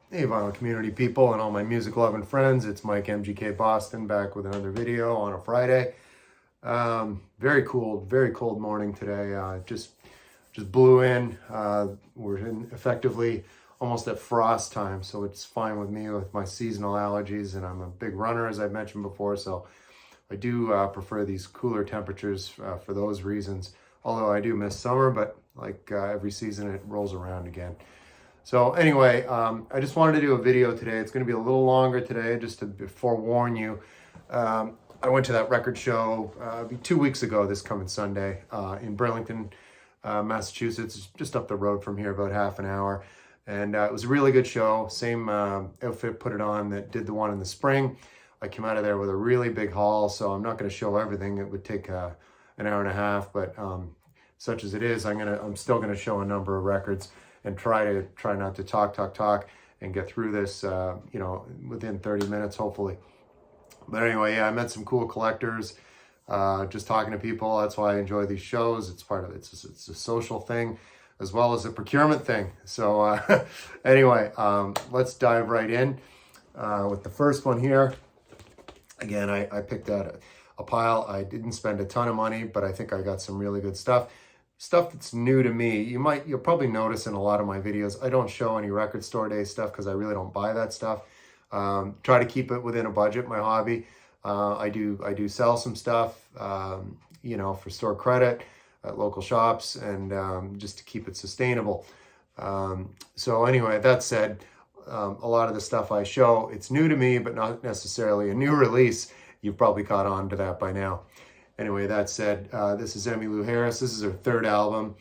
Hey, vinyl community people and all my music loving friends. It's Mike MGK Boston back with another video on a Friday. Very cool, very cold morning today. Just blew in. We're in effectively almost at frost time, so it's fine with me with my seasonal allergies, and I'm a big runner, as I've mentioned before, so I do prefer these cooler temperatures for those reasons. Although I do miss summer, but like every season, it rolls around again. So anyway, I just wanted to do a video today. It's going to be a little longer today, just to forewarn you. I went to that record show 2 weeks ago, this coming Sunday, in Burlington, Massachusetts, just up the road from here, about half an hour. And it was a really good show. Same outfit put it on that did the one in the spring. I came out of there with a really big haul, so I'm not going to show everything. It would take an hour and a half, but such as it is, I'm still gonna show a number of records and try not to talk and get through this, within 30 minutes, hopefully. But anyway, yeah, I met some cool collectors, just talking to people. That's why I enjoy these shows. It's a social thing as well as a procurement thing. So anyway, let's dive right in with the first one here. Again, I picked out a pile. I didn't spend a ton of money, but I think I got some really good stuff. Stuff that's new to me. You'll probably notice in a lot of my videos, I don't show any record store day stuff because I really don't buy that stuff. Try to keep it within a budget, my hobby. I do sell some stuff, for store credit at local shops, and just to keep it sustainable. So anyway, that said, a lot of the stuff I show, it's new to me, but not necessarily a new release. You've probably caught on to that by now. Anyway, that said, this is Emmylou Harris. This is her third album.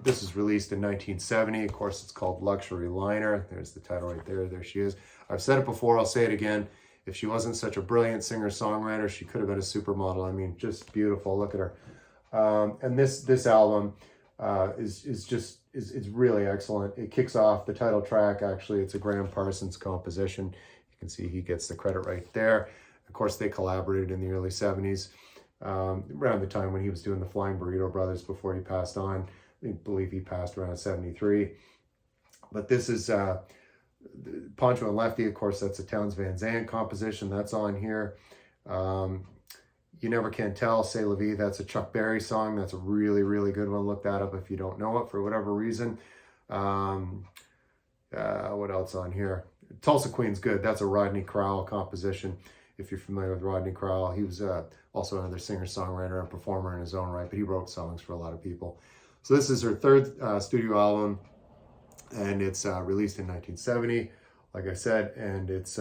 This was released in 1970. Of course, it's called Luxury Liner. There's the title right there. There she is. I've said it before. I'll say it again. If she wasn't such a brilliant singer-songwriter, she could have been a supermodel. I mean, just beautiful. Look at her. And this album is really excellent. It kicks off the title track. Actually, it's a Graham Parsons composition. You can see he gets the credit right there. Of course, they collaborated in the early 70s. Around the time when he was doing the Flying Burrito Brothers before he passed on. I believe he passed around 73. But this is Poncho and Lefty. Of course, that's a Townes Van Zandt composition. That's on here. You Never Can Tell, C'est La Vie. That's a Chuck Berry song. That's a really, really good one. Look that up if you don't know it for whatever reason. What else on here? Tulsa Queen's good. That's a Rodney Crowell composition. If you're familiar with Rodney Crowell, he was also another singer-songwriter and performer in his own right, but he wrote songs for a lot of people. So this is her third studio album, and it's released in 1970, like I said, and it's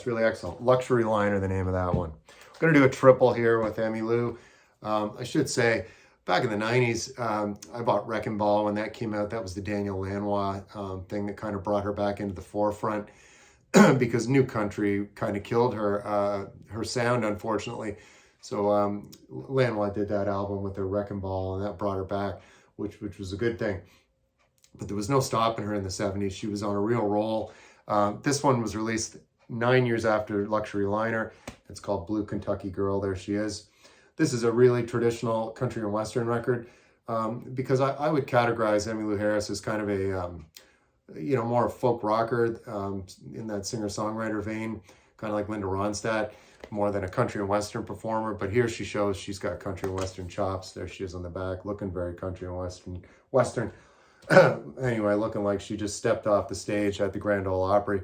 really excellent. Luxury Liner, the name of that one. I'm going to do a triple here with Emmylou. I should say, back in the 90s, I bought Wrecking Ball when that came out. That was the Daniel Lanois thing that kind of brought her back into the forefront. Because New Country kind of killed her sound, unfortunately. So Lanois did that album with her Wrecking Ball, and that brought her back, which was a good thing. But there was no stopping her in the 70s. She was on a real roll. This one was released 9 years after Luxury Liner. It's called Blue Kentucky Girl. There she is. This is a really traditional country and western record, because I would categorize Emmylou Harris as kind of a more a folk rocker in that singer-songwriter vein, kind of like Linda Ronstadt, more than a country and western performer. But here she shows she's got country and western chops. There she is on the back, looking very country and western. Anyway, looking like she just stepped off the stage at the Grand Ole Opry.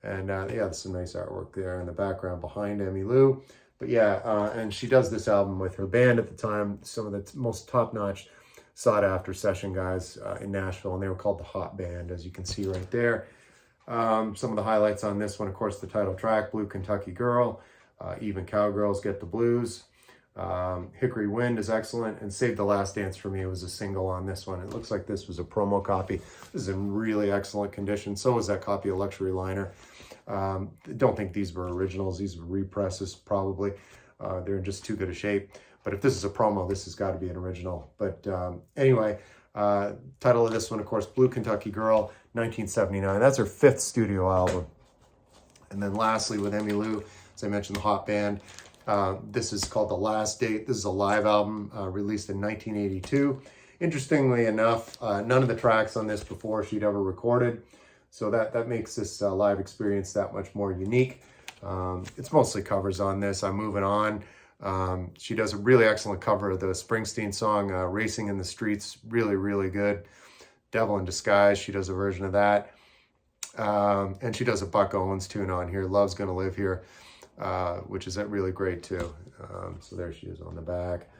And there's some nice artwork there in the background behind Emmylou. But and she does this album with her band at the time, some of the most top-notch sought-after session guys in Nashville, and they were called the Hot Band, as you can see right there. Some of the highlights on this one, of course, the title track, Blue Kentucky Girl, Even Cowgirls Get the Blues, Hickory Wind is excellent, and Save the Last Dance for Me was a single on this one. It looks like this was a promo copy. This is in really excellent condition. So was that copy of Luxury Liner. Don't think these were originals. These were represses, probably. They're in just too good a shape. But if this is a promo, this has got to be an original. But anyway, title of this one, of course, Blue Kentucky Girl, 1979. That's her fifth studio album. And then lastly, with Emmylou, as I mentioned, the Hot Band. This is called The Last Date. This is a live album released in 1982. Interestingly enough, none of the tracks on this before she'd ever recorded. So that makes this live experience that much more unique. It's mostly covers on this. I'm moving on. She does a really excellent cover of the Springsteen song, Racing in the Streets. Really, really good. Devil in Disguise, she does a version of that. And she does a Buck Owens tune on here, Love's Gonna Live Here, which is really great too. So there she is on the back.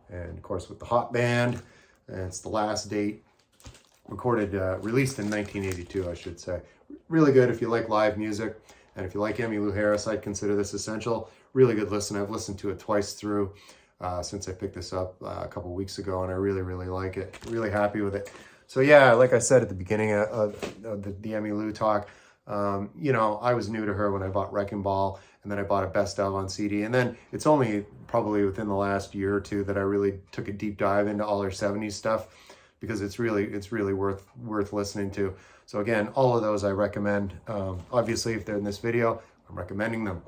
And of course with the Hot Band, and it's The Last Date, recorded, released in 1982, I should say. Really good if you like live music, and if you like Emmylou Harris, I'd consider this essential. Really good listen. I've listened to it twice through since I picked this up a couple weeks ago, and I really, really like it. Really happy with it. So yeah, like I said at the beginning of the Emmylou talk, you know, I was new to her when I bought Wrecking Ball, and then I bought a Best Of on CD, and then it's only probably within the last year or two that I really took a deep dive into all her 70s stuff, because it's really worth listening to. So again, all of those I recommend. Obviously, if they're in this video, I'm recommending them.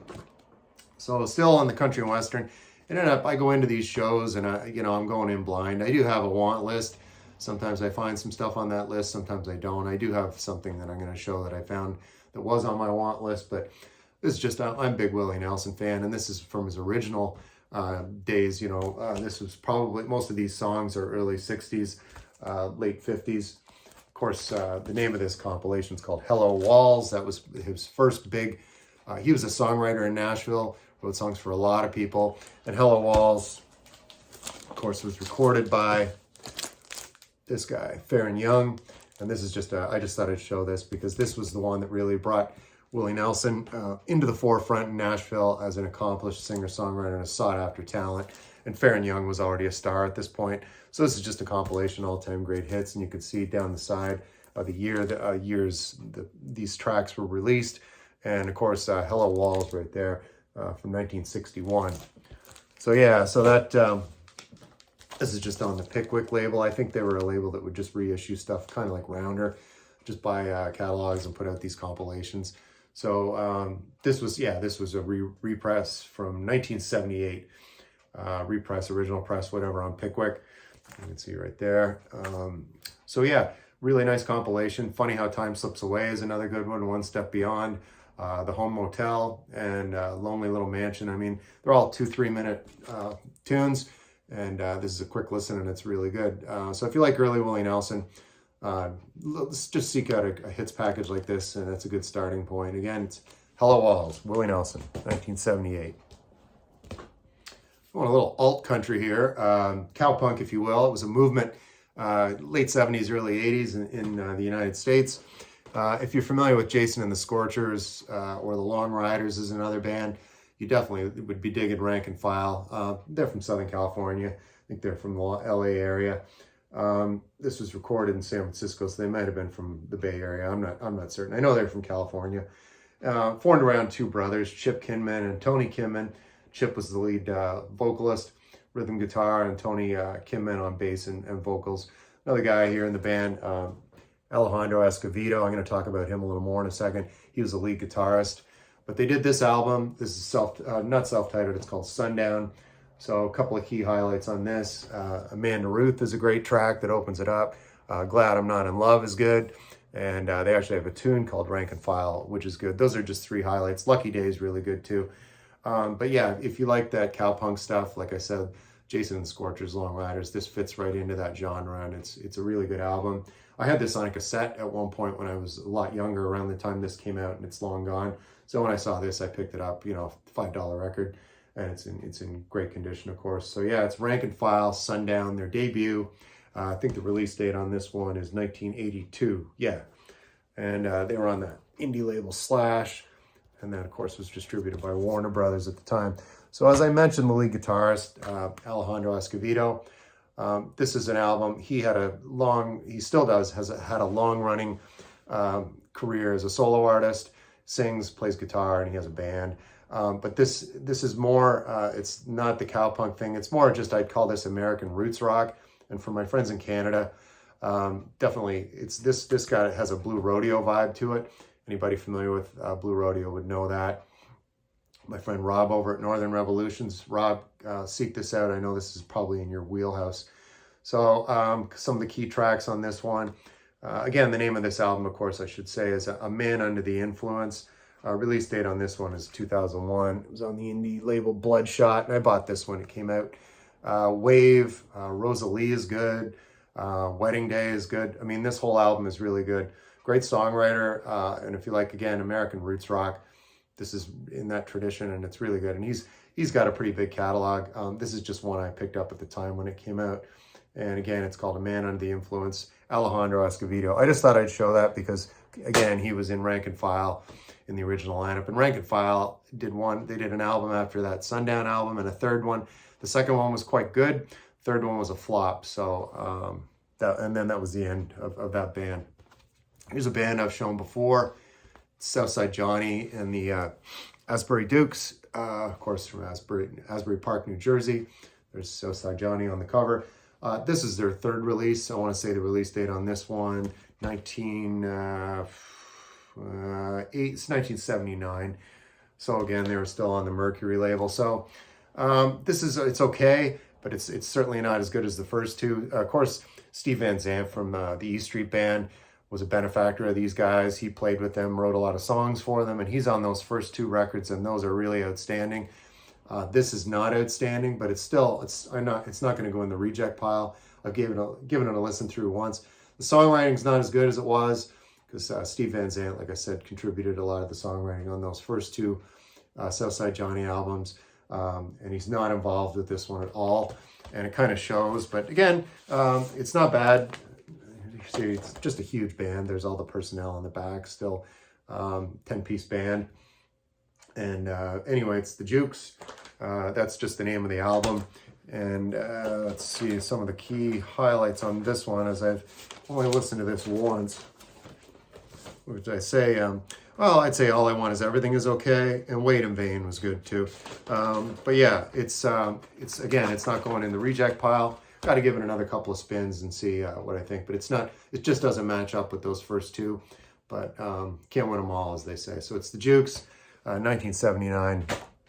So still on the country and western, I go into these shows and I'm going in blind. I do have a want list. Sometimes I find some stuff on that list, sometimes I don't. I do have something that I'm going to show that I found that was on my want list, but this is just, I'm a big Willie Nelson fan, and this is from his original days. This was probably, most of these songs are early 60s, late 50s. Of course, the name of this compilation is called Hello Walls. That was his first big, he was a songwriter in Nashville, wrote songs for a lot of people. And Hello Walls, of course, was recorded by this guy, Faron Young. And this is just, I just thought I'd show this because this was the one that really brought Willie Nelson into the forefront in Nashville as an accomplished singer-songwriter and a sought-after talent. And Faron Young was already a star at this point. So this is just a compilation, all-time great hits. And you can see down the side of the year, these tracks were released. And of course, Hello Walls right there from 1961. So yeah, so that, this is just on the Pickwick label. I think they were a label that would just reissue stuff kind of like Rounder, just buy catalogs and put out these compilations. So this was a repress from 1978. Repress, original press, whatever, on Pickwick. You can see right there. So yeah, really nice compilation. Funny How Time Slips Away is another good one. One Step Beyond, The Home Motel, and Lonely Little Mansion. I mean, they're all 2-3 minute tunes, and this is a quick listen, and it's really good. So if you like early Willie Nelson, let's just seek out a hits package like this, and that's a good starting point. Again, it's Hello Walls, Willie Nelson, 1978. Going a little alt country here, cowpunk, if you will. It was a movement, late 70s, early 80s in the United States. If you're familiar with Jason and the Scorchers or the Long Riders is another band, you definitely would be digging Rank and File. They're from Southern California. I think they're from the LA area. This was recorded in San Francisco, so they might have been from the Bay Area. I'm not certain. I know they're from California. Formed around two brothers, Chip Kinman and Tony Kinman. Chip was the lead vocalist, rhythm guitar, and Tony Kinman on bass and vocals. Another guy here in the band, Alejandro Escovedo. I'm going to talk about him a little more in a second. He was the lead guitarist. But they did this album. This is not self-titled. It's called Sundown. So a couple of key highlights on this. Amanda Ruth is a great track that opens it up. Glad I'm Not in Love is good. And they actually have a tune called Rank and File, which is good. Those are just three highlights. Lucky Day is really good too. But yeah, if you like that cowpunk stuff, like I said, Jason and the Scorchers, Long Riders, this fits right into that genre, and it's a really good album. I had this on a cassette at one point when I was a lot younger, around the time this came out, and it's long gone. So when I saw this, I picked it up, $5 record, and it's in great condition, of course. So yeah, it's Rank and File, Sundown, their debut. I think the release date on this one is 1982. Yeah, and they were on the indie label Slash. And that, of course, was distributed by Warner Brothers at the time. So as I mentioned, the lead guitarist, Alejandro Escovedo, this is an album. He still does, had a long-running career as a solo artist, sings, plays guitar, and he has a band. But this is more, it's not the cowpunk thing. It's more just, I'd call this American roots rock. And for my friends in Canada, definitely, this guy has a Blue Rodeo vibe to it. Anybody familiar with Blue Rodeo would know that. My friend Rob over at Northern Revolutions. Rob, seek this out. I know this is probably in your wheelhouse. So some of the key tracks on this one. Again, the name of this album, of course, I should say, is A Man Under the Influence. Release date on this one is 2001. It was on the indie label Bloodshot, and I bought this when it came out. Wave, Rosalie is good. Wedding Day is good. I mean, this whole album is really good. Great songwriter, and if you like, again, American roots rock, this is in that tradition, and it's really good. And he's got a pretty big catalog. This is just one I picked up at the time when it came out. And again, it's called A Man Under the Influence, Alejandro Escovedo. I just thought I'd show that because, again, he was in Rank and File in the original lineup. And Rank and File did an album after that Sundown album and a third one. The second one was quite good. Third one was a flop. So, and then that was the end of that band. Here's a band I've shown before. Southside Johnny and the Asbury Dukes, of course, from Asbury Park, New Jersey. There's Southside Johnny on the cover. This is their third release. I want to say the release date on this one, 1979. So again, they were still on the Mercury label. So it's okay, but it's certainly not as good as the first two. Of course, Steve Van Zandt from the E Street Band was a benefactor of these guys. He played with them, wrote a lot of songs for them, and he's on those first two records, and those are really outstanding. This is not outstanding, but it's not going to go in the reject pile. I've given it a listen through once. The songwriting's not as good as it was because Steve Van Zandt, like I said, contributed a lot of the songwriting on those first two Southside Johnny albums, and he's not involved with this one at all, and it kind of shows. But again, it's not bad. You see, it's just a huge band. There's all the personnel on the back still, 10-piece band. And anyway, it's the Jukes. That's just the name of the album. And let's see some of the key highlights on this one, as I've only listened to this once. Which I say, well, I'd say All I Want Is Everything is okay, and Wait in Vain was good too. But yeah, it's again, it's not going in the reject pile. Got to give it another couple of spins and see what I think. But it just doesn't match up with those first two. But can't win them all, as they say. So it's the Jukes. 1979,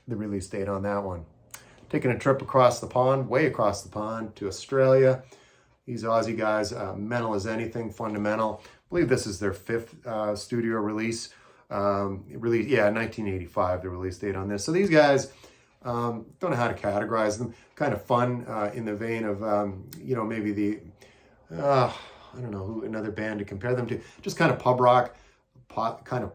the release date on that one. Taking a trip across the pond, way across the pond, to Australia. These Aussie guys, Mental as Anything, Fundamental. I believe this is their fifth studio release. 1985, the release date on this. So these guys, don't know how to categorize them. Kind of fun in the vein of, maybe the, I don't know who another band to compare them to. Just kind of pub rock. Pop, pub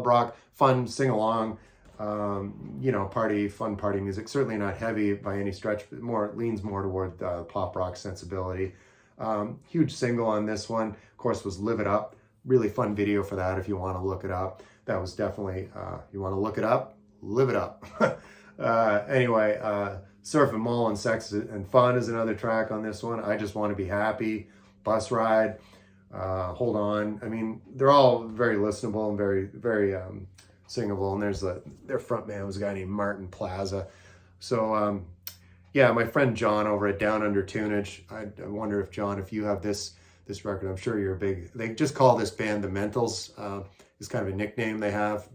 rock, fun, sing along, fun party music. Certainly not heavy by any stretch, but leans more toward pop rock sensibility. Huge single on this one, of course, was Live It Up. Really fun video for that if you want to look it up. That was definitely, you want to look it up, live it up. Anyway, Surf and Mull and Sex and Fun is another track on this one. I Just Want to Be Happy, Bus Ride. Hold On. I mean, they're all very listenable and very, very singable. And their front man was a guy named Martin Plaza. So, my friend John over at Down Under Tunage. I wonder if, John, if you have this record, I'm sure you're they just call this band the Mentals. Is kind of a nickname they have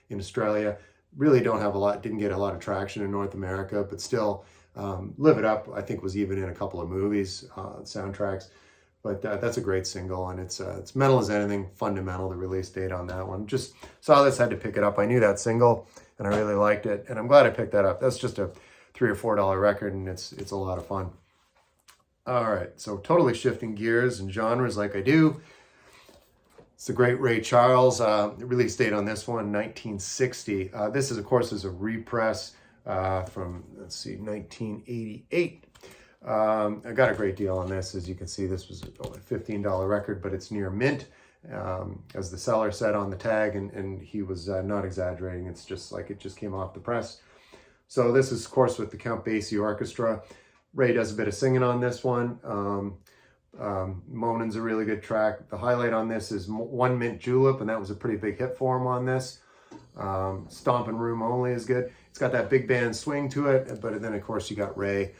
in Australia. Really didn't get a lot of traction in North America, but still, Live It Up, I think, was even in a couple of movies, soundtracks. But that's a great single, and it's Mental as Anything, Fundamental, the release date on that one. Just saw this, had to pick it up. I knew that single, and I really liked it, and I'm glad I picked that up. That's just a $3 or $4 record, and it's a lot of fun. All right, so totally shifting gears and genres like I do. It's the great Ray Charles. The release date on this one, 1960. This is, of course, a repress from, 1988. I got a great deal on this. As you can see, this was a $15 record, but it's near mint, as the seller said on the tag, and he was not exaggerating. It's just like it just came off the press. So this is, of course, with the Count Basie Orchestra. Ray does a bit of singing on this one. Moanin's a really good track. The highlight on this is One Mint Julep, and that was a pretty big hit for him on this. Stompin' Room Only is good. It's got that big band swing to it, but then, of course, you got Ray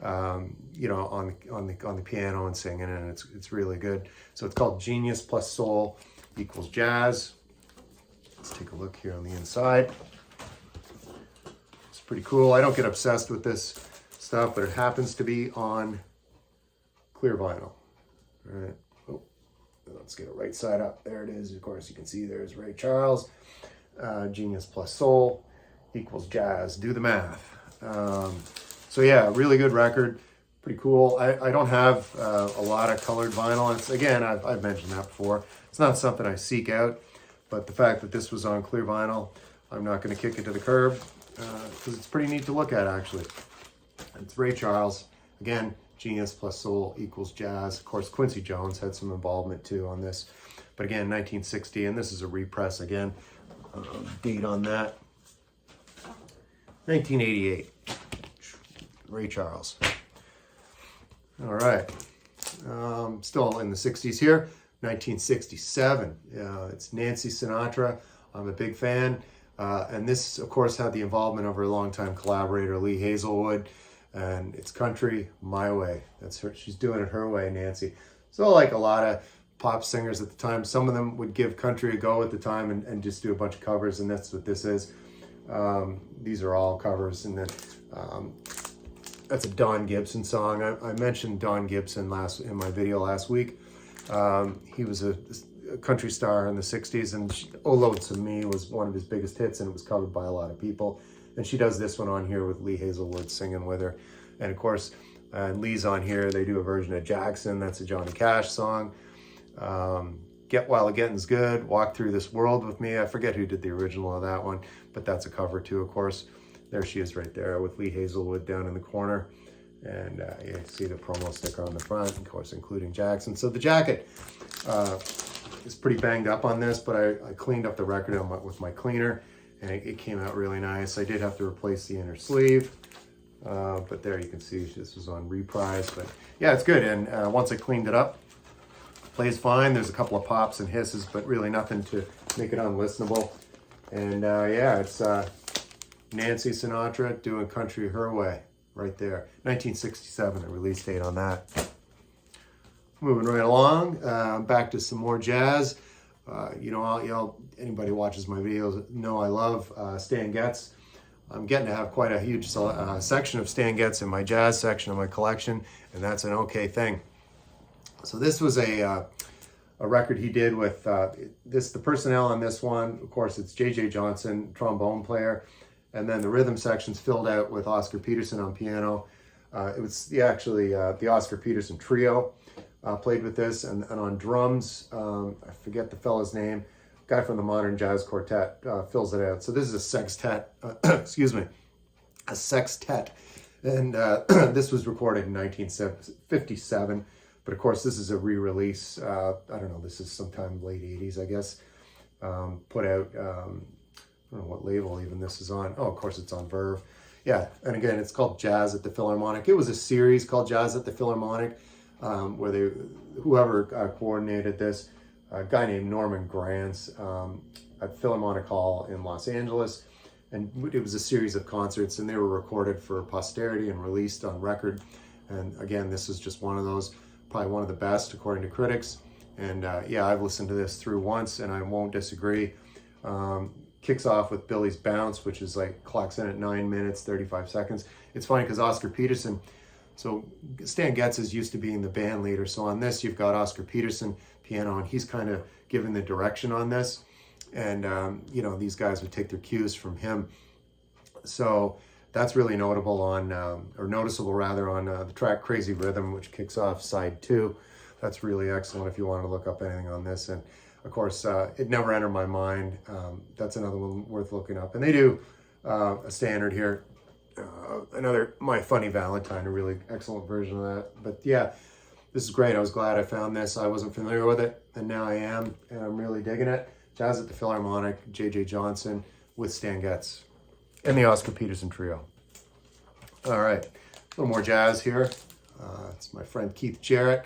on the piano and singing, and it's really good. So it's called Genius plus Soul equals Jazz. Let's take a look here on the inside. It's pretty cool. I don't get obsessed with this stuff, but it happens to be on clear vinyl. All right. Oh, let's get it right side up. There it is. Of course, you can see there's Ray Charles. Genius plus soul equals jazz. Do the math. So yeah, really good record. Pretty cool. I don't have a lot of colored vinyl. It's, again, I've mentioned that before. It's not something I seek out, but the fact that this was on clear vinyl, I'm not going to kick it to the curb because it's pretty neat to look at, actually. It's Ray Charles. Again, genius plus soul equals jazz. Of course, Quincy Jones had some involvement too on this. But again, 1960, and this is a repress again. Date on that. 1988. Ray Charles. All right. Still in the 60s here. 1967. It's Nancy Sinatra. I'm a big fan. And this, of course, had the involvement of her longtime collaborator, Lee Hazelwood. And it's Country My Way. That's her. She's doing it her way, Nancy. So like a lot of pop singers at the time, some of them would give country a go at the time and just do a bunch of covers, and that's what this is. These are all covers. And then that's a Don Gibson song. I mentioned Don Gibson in my video last week. He was a country star in the 60s, and Oh Lonesome Me was one of his biggest hits, and it was covered by a lot of people. And she does this one on here with Lee Hazelwood singing with her. And of course, Lee's on here. They do a version of Jackson. That's a Johnny Cash song. Get While the Getting's Good, Walk Through This World With Me. I forget who did the original of that one, but that's a cover too, of course. There she is right there with Lee Hazelwood down in the corner. And you see the promo sticker on the front, of course, including Jackson. So the jacket is pretty banged up on this, but I cleaned up the record with my cleaner, and it came out really nice. I did have to replace the inner sleeve, but there you can see this was on reprise. But yeah, it's good. And once I cleaned it up, plays fine. There's a couple of pops and hisses, but really nothing to make it unlistenable. And yeah, it's Nancy Sinatra doing Country Her Way right there. 1967, the release date on that. Moving right along, back to some more jazz. Anybody who watches my videos know I love Stan Getz. I'm getting to have quite a huge section of Stan Getz in my jazz section of my collection, and that's an okay thing. So this was a record he did with the personnel on this one. Of course, it's J.J. Johnson, trombone player, and then the rhythm section's filled out with Oscar Peterson on piano. It was the Oscar Peterson trio played with this, and on drums, I forget the fellow's name, guy from the Modern Jazz Quartet fills it out. So this is a sextet, excuse me, a sextet, and this was recorded in 1957. But of course, this is a re-release. I don't know, this is sometime late 80s, I guess. Put out, I don't know what label even this is on. Oh, of course, it's on Verve. Yeah, and again, it's called Jazz at the Philharmonic. It was a series called Jazz at the Philharmonic, where whoever coordinated this, a guy named Norman Granz at Philharmonic Hall in Los Angeles. And it was a series of concerts, and they were recorded for posterity and released on record. And again, this is just one of those, probably one of the best according to critics. And yeah, I've listened to this through once, and I won't disagree. Kicks off with Billy's Bounce, which is like clocks in at 9 minutes, 35 seconds. It's funny because Oscar Peterson, so Stan Getz is used to being the band leader. So on this, you've got Oscar Peterson piano, and he's kind of giving the direction on this. And, these guys would take their cues from him. So that's really notable or noticeable rather, on the track Crazy Rhythm, which kicks off side 2. That's really excellent if you want to look up anything on this. And of course, It Never Entered My Mind. That's another one worth looking up. And they do a standard here. Another My Funny Valentine, a really excellent version of that. But yeah, this is great. I was glad I found this. I wasn't familiar with it, and now I am, and I'm really digging it. Jazz at the Philharmonic, J.J. Johnson with Stan Getz, and the Oscar Peterson trio. All right, a little more jazz here. It's my friend Keith Jarrett.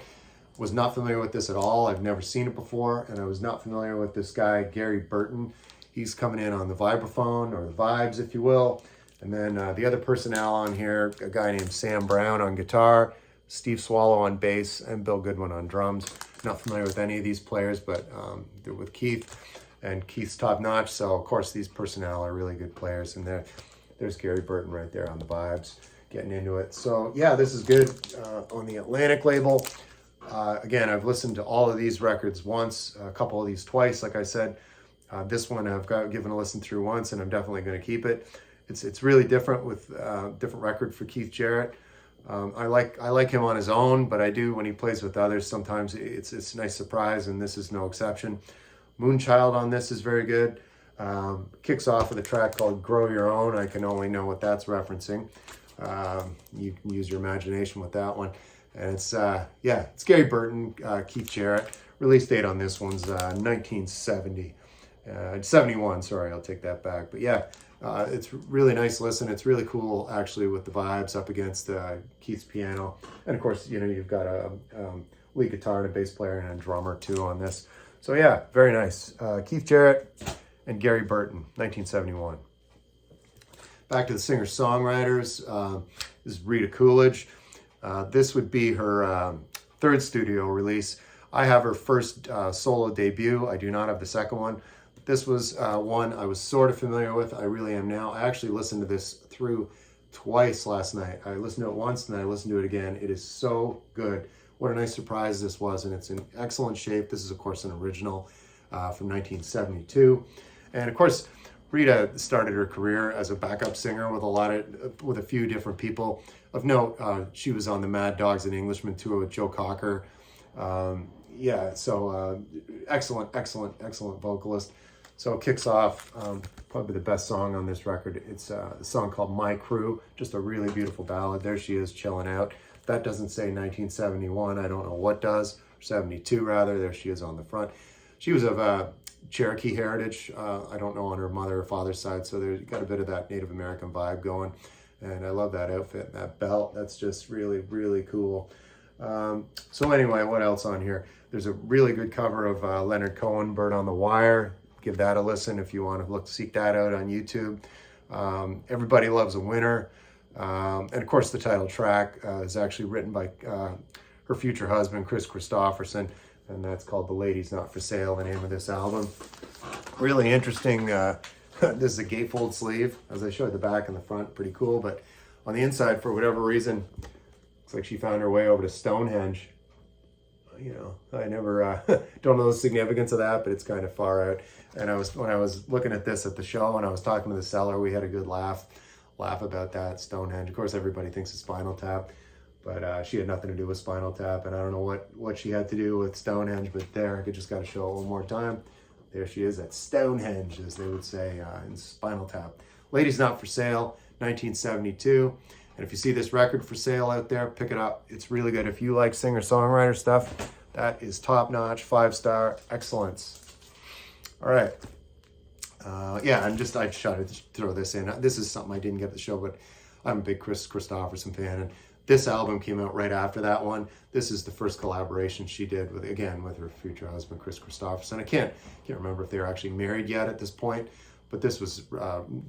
Was not familiar with this at all. I've never seen it before, and I was not familiar with this guy, Gary Burton. He's coming in on the vibraphone, or the vibes, if you will. And then the other personnel on here, a guy named Sam Brown on guitar, Steve Swallow on bass, and Bill Goodwin on drums. Not familiar with any of these players, but they're with Keith, and Keith's top notch. So of course these personnel are really good players, and there's Gary Burton right there on the vibes, getting into it. So yeah, this is good on the Atlantic label. Again, I've listened to all of these records once, a couple of these twice, like I said. This one I've given a listen through once, and I'm definitely going to keep it. It's really different with different record for Keith Jarrett. I like him on his own, but I do when he plays with others. Sometimes it's a nice surprise, and this is no exception. Moonchild on this is very good. Kicks off with a track called "Grow Your Own." I can only know what that's referencing. You can use your imagination with that one. And it's Gary Burton, Keith Jarrett. Release date on this one's 1971. Sorry, I'll take that back. But yeah, it's really nice listen. It's really cool, actually, with the vibes up against Keith's piano. And of course, you've got a lead guitar and a bass player and a drummer too on this. So yeah, very nice. Keith Jarrett and Gary Burton, 1971. Back to the singer-songwriters. This is Rita Coolidge. This would be her third studio release. I have her first solo debut. I do not have the second one. This was one I was sort of familiar with. I really am now. I actually listened to this through twice last night. I listened to it once and then I listened to it again. It is so good. What a nice surprise this was, and it's in excellent shape. This is, of course, an original from 1972. And, of course, Rita started her career as a backup singer with a few different people. Of note, she was on the Mad Dogs and Englishmen tour with Joe Cocker. Excellent vocalist. So it kicks off probably the best song on this record. It's a song called My Crew, just a really beautiful ballad. There she is chilling out. That doesn't say 1971. I don't know what does. Or 72 rather. There she is on the front. She was of Cherokee heritage. I don't know on her mother or father's side, so there's got a bit of that Native American vibe going. And I love that outfit and that belt. That's just really, really cool. So anyway, what else on here? There's a really good cover of Leonard Cohen, Bird on the Wire. Give that a listen if you want to seek that out on YouTube. Everybody Loves a Winner. And of course, the title track is actually written by her future husband, Chris Christopherson. And that's called The Lady's Not For Sale, the name of this album. Really interesting. This is a gatefold sleeve. As I showed the back and the front, pretty cool. But on the inside, for whatever reason, looks like she found her way over to Stonehenge. I never don't know the significance of that, but it's kind of far out. And when I was looking at this at the show and I was talking to the seller, we had a good laugh about that, Stonehenge. Of course, everybody thinks of Spinal Tap, but she had nothing to do with Spinal Tap, and I don't know what she had to do with Stonehenge, but there, I just got to show it one more time. There she is at Stonehenge, as they would say in Spinal Tap. Lady's Not For Sale, 1972. And if you see this record for sale out there, pick it up. It's really good. If you like singer-songwriter stuff, that is top-notch, 5-star excellence. All right. I tried to throw this in. This is something I didn't get the show, but I'm a big Chris Christopherson fan, and this album came out right after that one. This is the first collaboration she did with her future husband, Chris Christopherson. I can't remember if they were actually married yet at this point, but this was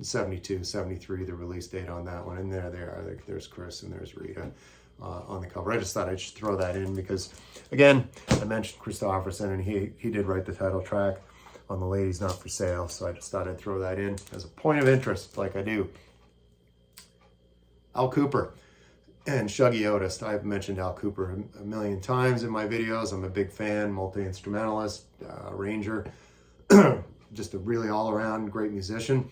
72, 73, the release date on that one. And there they are. There's Chris and there's Rita on the cover. I just thought I'd just throw that in because, again, I mentioned Christopherson, and he did write the title track on The Lady's Not For Sale. So I just thought I'd throw that in as a point of interest, like I do. Al Kooper and Shuggy Otis. I've mentioned Al Kooper a million times in my videos. I'm a big fan, multi-instrumentalist, arranger. Just a really all-around great musician.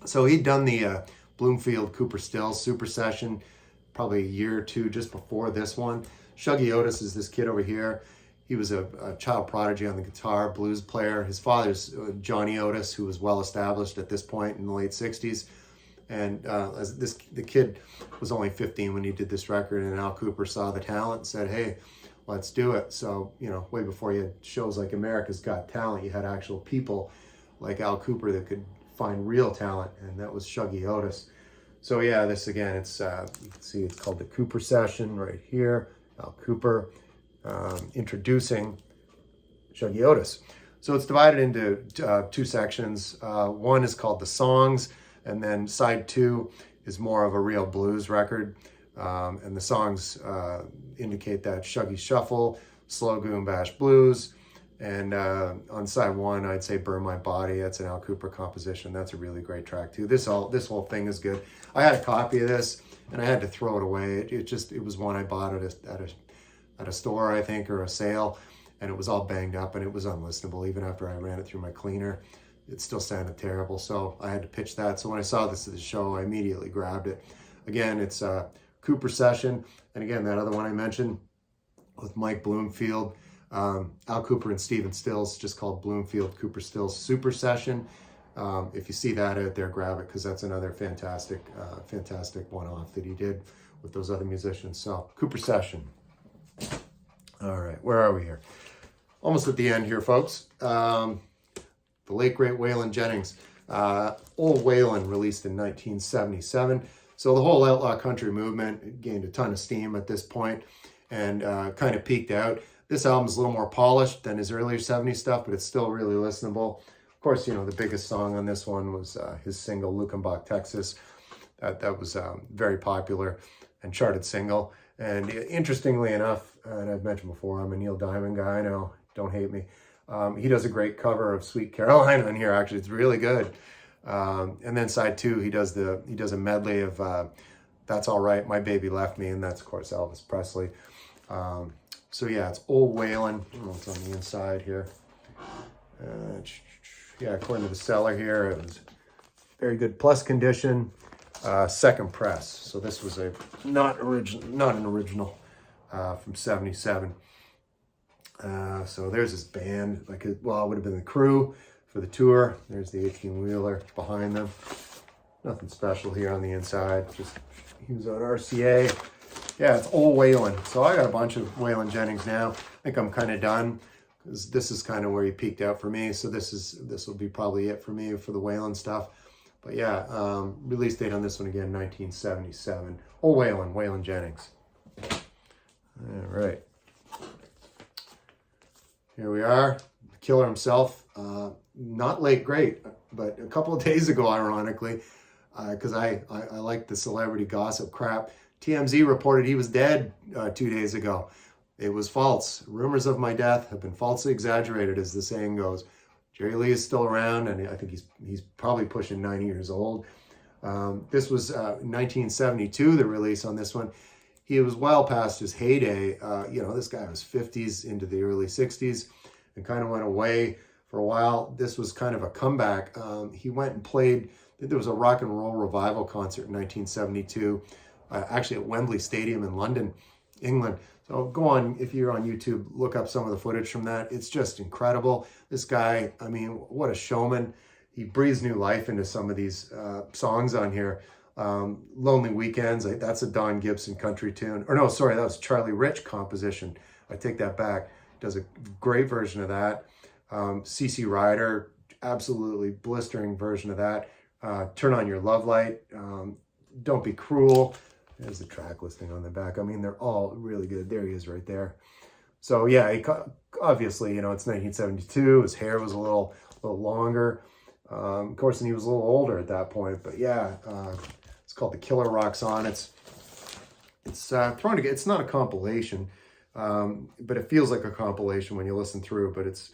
So he'd done the Bloomfield Cooper Stills Super Session probably a year or two just before this one. Shuggy Otis is this kid over here. He was a child prodigy on the guitar, blues player. His father's Johnny Otis, who was well established at this point in the late 60s. And the kid was only 15 when he did this record, and Al Kooper saw the talent and said, hey, let's do it. So, way before you had shows like America's Got Talent, you had actual people like Al Kooper that could find real talent, and that was Shuggy Otis. So yeah, this again, it's you can see it's called the Kooper Session right here. Al Kooper introducing Shuggy Otis. So it's divided into two sections. One is called the songs, and then side 2 is more of a real blues record. And the songs indicate that Shuggy Shuffle, Slow Goon Bash Blues, and on side 1, I'd say Burn My Body. That's an Al Kooper composition. That's a really great track too. This whole thing is good. I had a copy of this and I had to throw it away. It was one I bought at a at a store, I think, or a sale, and it was all banged up and it was unlistenable. Even after I ran it through my cleaner, it still sounded terrible. So I had to pitch that. So when I saw this at the show, I immediately grabbed it. Again, it's a Cooper Session. And again, that other one I mentioned with Mike Bloomfield, Al Cooper and Stephen Stills, just called Bloomfield Cooper Stills Super Session. If you see that out there, grab it, because that's another fantastic one-off that he did with those other musicians. So Cooper Session. All right, where are we here? Almost at the end here, folks. The late great Waylon Jennings. Old Waylon, released in 1977. So the whole outlaw country movement gained a ton of steam at this point and kind of peaked out. This album's a little more polished than his earlier 70s stuff, but it's still really listenable. Of course, you know, the biggest song on this one was his single, Lukenbach, Texas. That was very popular and charted single. And interestingly enough, and I've mentioned before, I'm a Neil Diamond guy. I know, don't hate me. He does a great cover of Sweet Caroline on here. Actually, it's really good. And then side 2, he does a medley of That's All Right, My Baby Left Me, and that's, of course, Elvis Presley. So yeah, it's Old Waylon. I don't know what's on the inside here. Yeah, according to the seller here, it was very good plus condition, second press. So this was not an original from '77. So there's his band, it would have been the crew for the tour. There's the 18-wheeler behind them. Nothing special here on the inside. Just he was on RCA. Yeah, it's Old Waylon. So I got a bunch of Waylon Jennings now. I think I'm kind of done, because this is kind of where he peaked out for me. So this will be probably it for me for the Waylon stuff. But yeah, release date on this one again, 1977. Old Waylon, Waylon Jennings. All right. Here we are, the killer himself. Not late great, but a couple of days ago, ironically, because I like the celebrity gossip crap, TMZ reported he was dead 2 days ago. It was false. Rumors of my death have been falsely exaggerated, as the saying goes. Jerry Lee is still around, and I think he's probably pushing 90 years old. This was 1972, the release on this one. He was well past his heyday. This guy was 50s into the early 60s and kind of went away for a while. This was kind of a comeback. He went and played, there was a rock and roll revival concert in 1972, actually at Wembley Stadium in London, England. So go on, if you're on YouTube, look up some of the footage from that. It's just incredible. This guy, I mean, what a showman. He breathes new life into some of these songs on here. Lonely Weekends, that's a Don Gibson country tune. Or no, sorry, that was Charlie Rich composition. I take that back. Does a great version of that. CC Rider, absolutely blistering version of that. Turn On Your Love Light. Don't Be Cruel. There's the track listing on the back. I mean, they're all really good. There he is right there. So yeah, obviously, it's 1972. His hair was a little longer. Of course, and he was a little older at that point. But yeah, it's called The Killer Rocks On. It's thrown together. It's not a compilation, but it feels like a compilation when you listen through. But it's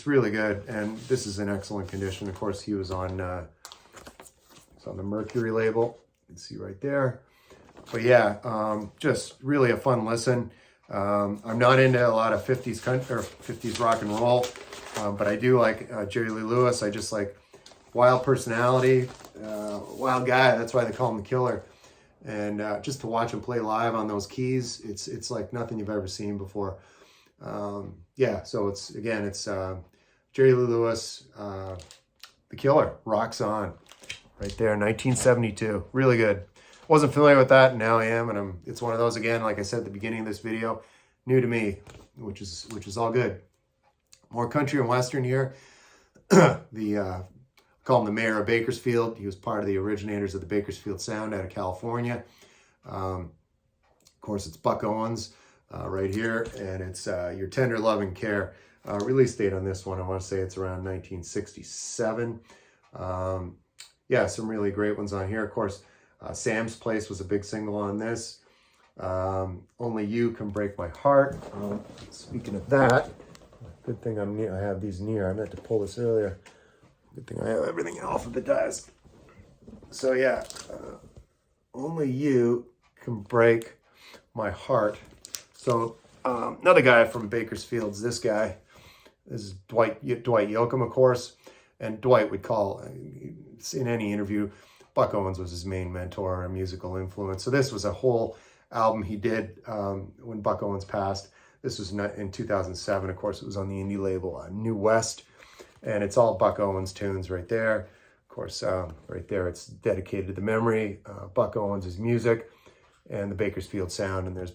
really good, and this is in excellent condition. Of course, he was on it's on the Mercury label. You can see right there. But yeah, just really a fun listen. I'm not into a lot of 50s country or 50s rock and roll, but I do like Jerry Lee Lewis. I just like wild personality, wild guy. That's why they call him the Killer. And just to watch him play live on those keys, it's like nothing you've ever seen before. Yeah, so it's Jerry Lee Lewis, the Killer, Rocks On, right there, 1972. Really good. Wasn't familiar with that, and now I am, and it's one of those, again, like I said at the beginning of this video, new to me, which is all good. More country and western here. Call him the mayor of Bakersfield. He was part of the originators of the Bakersfield sound out of California. Of course, it's Buck Owens right here, and it's Your Tender Loving Care. Release date on this one, I want to say it's around 1967. Yeah, some really great ones on here. Of course, Sam's Place was a big single on this. Only You Can Break My Heart. Speaking of that, good thing I have these near. I meant to pull this earlier. Good thing I have everything alphabetized. So yeah, Only You Can Break My Heart. So Another guy from Bakersfield's this guy. This is Dwight Yoakam, of course. And Dwight would call, in any interview, Buck Owens was his main mentor and musical influence. So this was a whole album he did when Buck Owens passed. This was in 2007. Of course, it was on the indie label New West. And it's all Buck Owens tunes right there. Of course, right there, it's dedicated to the memory. Buck Owens' music and the Bakersfield sound. And there's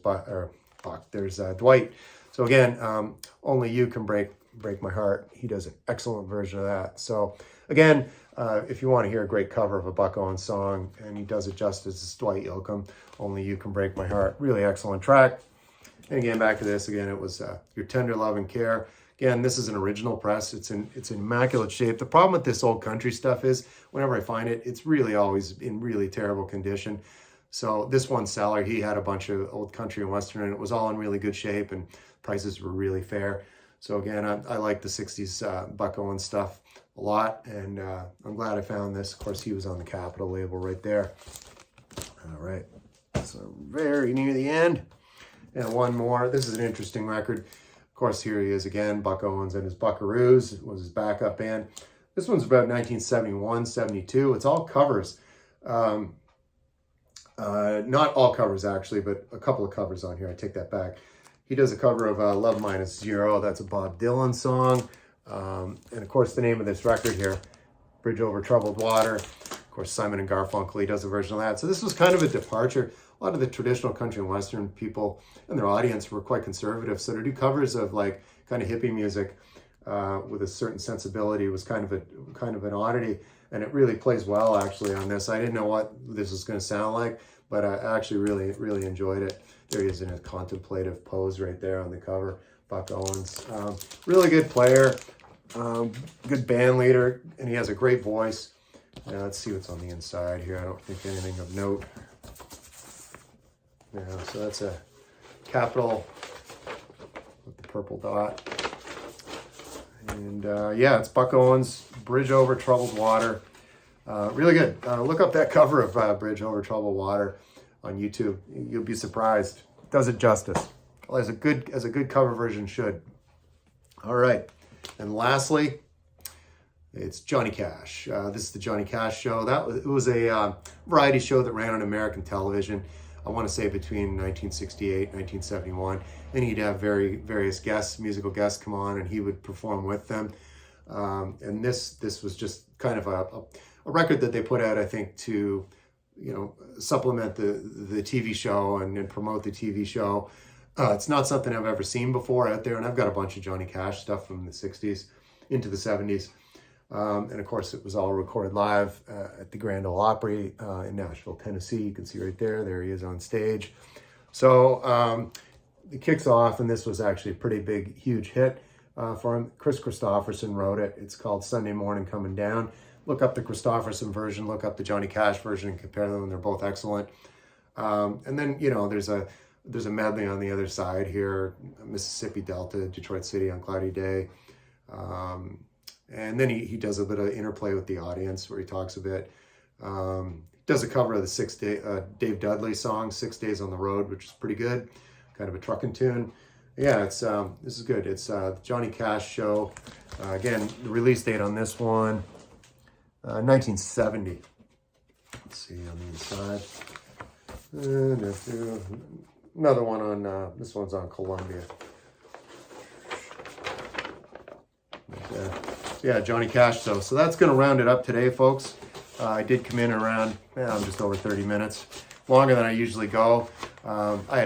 there's Dwight. So again, Only You Can Break My Heart. He does an excellent version of that. So again, if you want to hear a great cover of a Buck Owens song, and he does it justice, it's Dwight Yoakam, Only You Can Break My Heart. Really excellent track. And again, back to this, again, it was Your Tender Love and Care. Again, this is an original press. It's in immaculate shape. The problem with this old country stuff is whenever I find it, it's really always in really terrible condition. So this one seller, he had a bunch of old country and western, and it was all in really good shape, and prices were really fair. So again, I like the 60s Buck Owens stuff a lot, and I'm glad I found this. Of course, he was on the Capitol label right there. All right, so very near the end. And one more. This is an interesting record. Of course, here he is again, Buck Owens and his Buckaroos. It was his backup band. This one's about 1971, 72. It's all covers. Not all covers, actually, but a couple of covers on here. I take that back. He does a cover of Love Minus Zero. That's a Bob Dylan song. And, of course, the name of this record here, Bridge Over Troubled Water. Of course, Simon & Garfunkel, he does a version of that. So this was kind of a departure. A lot of the traditional country and western people and their audience were quite conservative. So to do covers of, like, kind of hippie music with a certain sensibility was kind of an oddity. And it really plays well, actually, on this. I didn't know what this was going to sound like, but I actually really enjoyed it. There he is in a contemplative pose right there on the cover, Buck Owens. Really good player, good band leader, and he has a great voice. Now, let's see what's on the inside here. I don't think anything of note. Yeah, so that's a Capitol with the purple dot. And yeah, it's Buck Owens, Bridge Over Troubled Water. Really good. Look up that cover of Bridge Over Troubled Water on YouTube. You'll be surprised. It does it justice. Well, as a good cover version should. All right. And lastly, it's Johnny Cash. This is the Johnny Cash show. It was a variety show that ran on American television. I want to say between 1968 and 1971. And he'd have various guests, musical guests come on, and he would perform with them. And this was just kind of a record that they put out, I think, to, supplement the TV show and promote the TV show. It's not something I've ever seen before out there, and I've got a bunch of Johnny Cash stuff from the 60s into the 70s. And of course, it was all recorded live at the Grand Ole Opry in Nashville, Tennessee. You can see right there. There he is on stage. So it kicks off, and this was actually a pretty big, huge hit for him. Chris Christopherson wrote it. It's called Sunday Morning Coming Down. Look up the Christopherson version. Look up the Johnny Cash version and compare them. They're both excellent. And then, there's a medley on the other side here. Mississippi Delta, Detroit City on Cloudy Day. And then he does a bit of interplay with the audience where he talks a bit. Does a cover of the Dave Dudley song, 6 Days on the Road, which is pretty good. Kind of a trucking tune. Yeah, this is good. It's the Johnny Cash show. Again, the release date on this one, 1970. Let's see on the inside. Another one on, this one's on Columbia. Yeah, Johnny Cash. So that's going to round it up today, folks. I did come in around, just over 30 minutes, longer than I usually go. I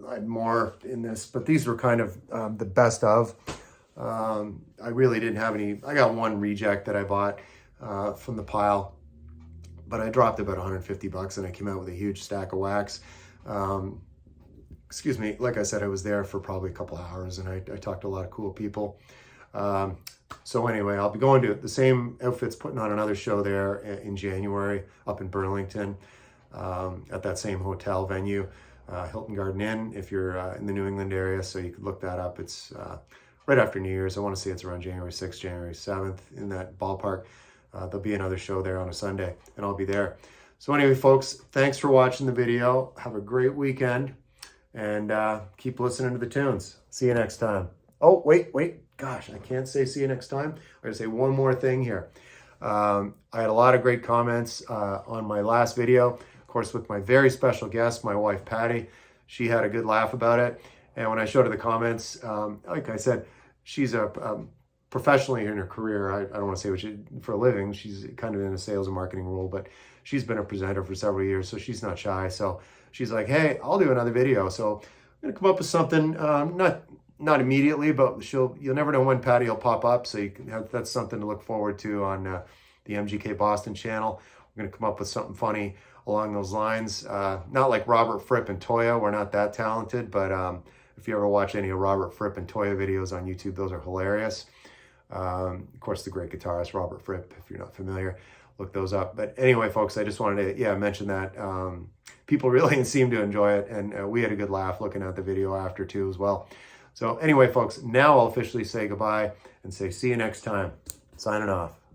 had more in this, but these were kind of the best of. I really didn't have any. I got one reject that I bought from the pile, but I dropped about $150 and I came out with a huge stack of wax. Excuse me. Like I said, I was there for probably a couple hours, and I talked to a lot of cool people. So anyway, I'll be going to the same outfits, putting on another show there in January up in Burlington at that same hotel venue, Hilton Garden Inn, if you're in the New England area. So you could look that up. It's right after New Year's. I want to say it's around January 6th, January 7th, in that ballpark. There'll be another show there on a Sunday, and I'll be there. So anyway, folks, thanks for watching the video. Have a great weekend. and keep listening to the tunes. See you next time. Oh, wait. Gosh, I can't say see you next time. I'm going to say one more thing here. I had a lot of great comments on my last video, of course, with my very special guest, my wife, Patty. She had a good laugh about it. And when I showed her the comments, like I said, she's professionally in her career, I don't want to say what she, for a living, she's kind of in a sales and marketing role, but she's been a presenter for several years, so she's not shy. So she's like, hey, I'll do another video. So I'm going to come up with something, not immediately, but you'll never know when Patty will pop up. So you can have, that's something to look forward to on the MGK Boston channel. We're going to come up with something funny along those lines. Not like Robert Fripp and Toya. We're not that talented, but if you ever watch any of Robert Fripp and Toya videos on YouTube, those are hilarious. Of course, the great guitarist Robert Fripp, if you're not familiar, look those up. But anyway, folks, I just wanted to mention that people really seem to enjoy it, and we had a good laugh looking at the video after too as well. So anyway, folks, now I'll officially say goodbye and say see you next time. Signing off.